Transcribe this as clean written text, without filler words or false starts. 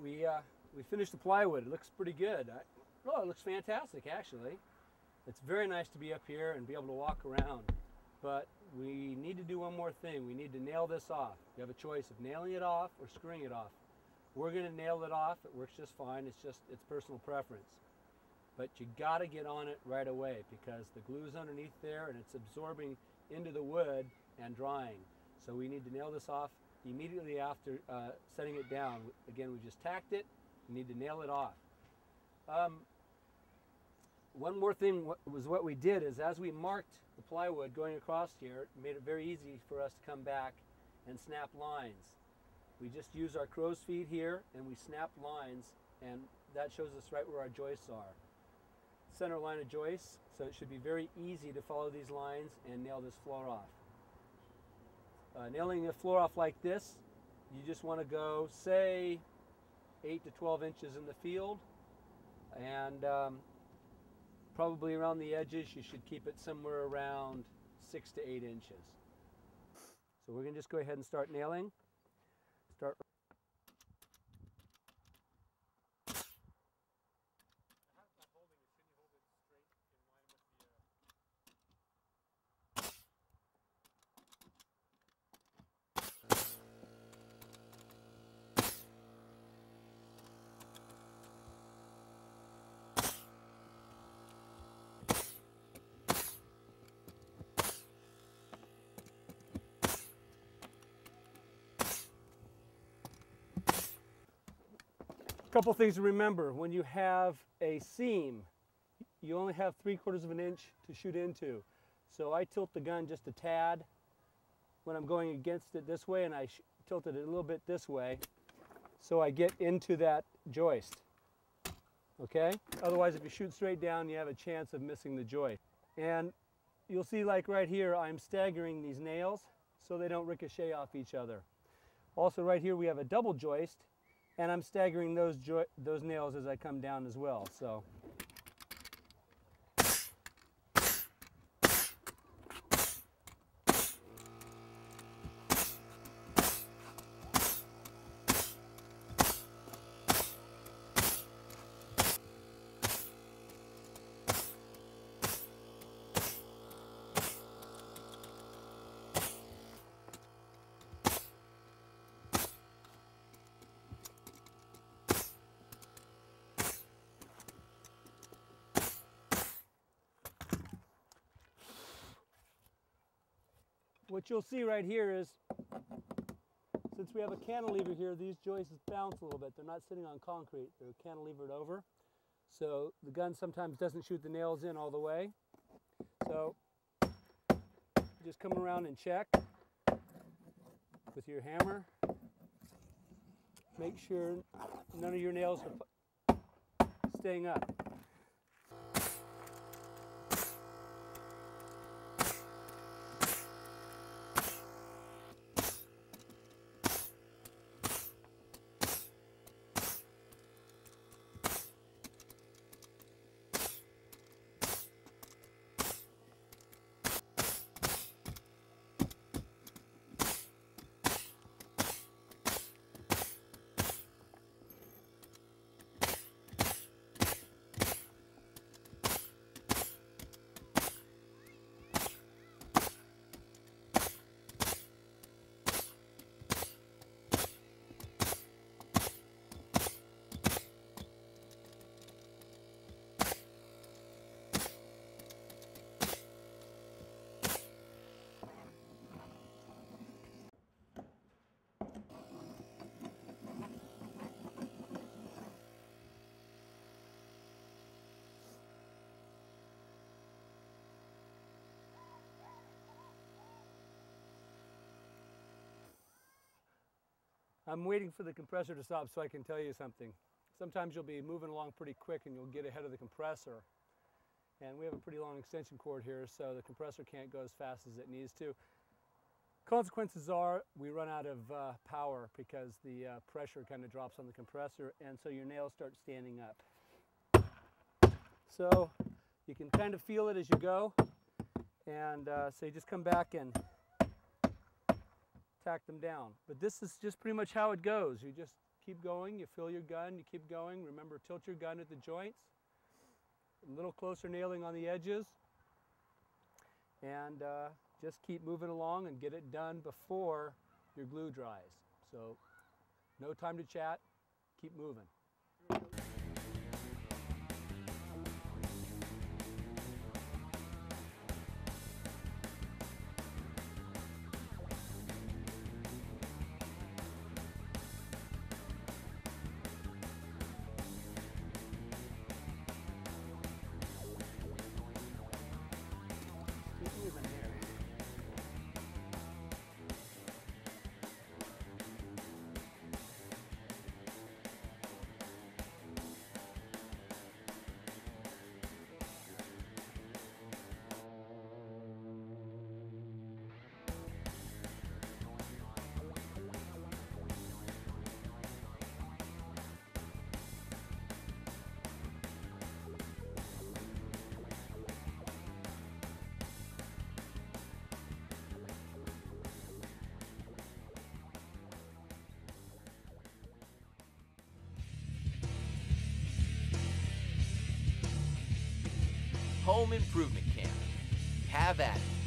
right, we finished the plywood. It looks pretty good. Oh, it looks fantastic, actually. It's very nice to be up here and be able to walk around. But we need to do one more thing. We need to nail this off. You have a choice of nailing it off or screwing it off. We're going to nail it off. It works just fine. It's personal preference. But you got to get on it right away because the glue's underneath there and it's absorbing into the wood and drying. So we need to nail this off immediately after setting it down. Again, we just tacked it. We need to nail it off. One more thing was what we did is as we marked the plywood going across here, it made it very easy for us to come back and snap lines. We just use our crow's feet here and we snap lines, and that shows us right where our joists are. Center line of joists, so it should be very easy to follow these lines and nail this floor off. Nailing the floor off like this, you just want to go, say, 8 to 12 inches in the field, and probably around the edges you should keep it somewhere around 6 to 8 inches. So we're going to just go ahead and start nailing. Start. Couple things to remember. When you have a seam, you only have 3/4 of an inch to shoot into. So I tilt the gun just a tad when I'm going against it this way, and I tilt it a little bit this way so I get into that joist. Okay? Otherwise, if you shoot straight down, you have a chance of missing the joist. And you'll see, like right here, I'm staggering these nails so they don't ricochet off each other. Also right here we have a double joist, and I'm staggering those nails as I come down as well. So. What you'll see right here is, since we have a cantilever here, these joists bounce a little bit. They're not sitting on concrete, they're cantilevered over. So the gun sometimes doesn't shoot the nails in all the way. So just come around and check with your hammer. Make sure none of your nails are staying up. I'm waiting for the compressor to stop so I can tell you something. Sometimes you'll be moving along pretty quick and you'll get ahead of the compressor. And we have a pretty long extension cord here, so the compressor can't go as fast as it needs to. Consequences are we run out of power because the pressure kind of drops on the compressor, and so your nails start standing up. So you can kind of feel it as you go, and so you just come back and tack them down. But this is just pretty much how it goes. You just keep going, you fill your gun, you keep going. Remember, tilt your gun at the joints, a little closer nailing on the edges, and just keep moving along and get it done before your glue dries. So no time to chat, keep moving. Keep moving here. Home Improvement Camp. Have at it.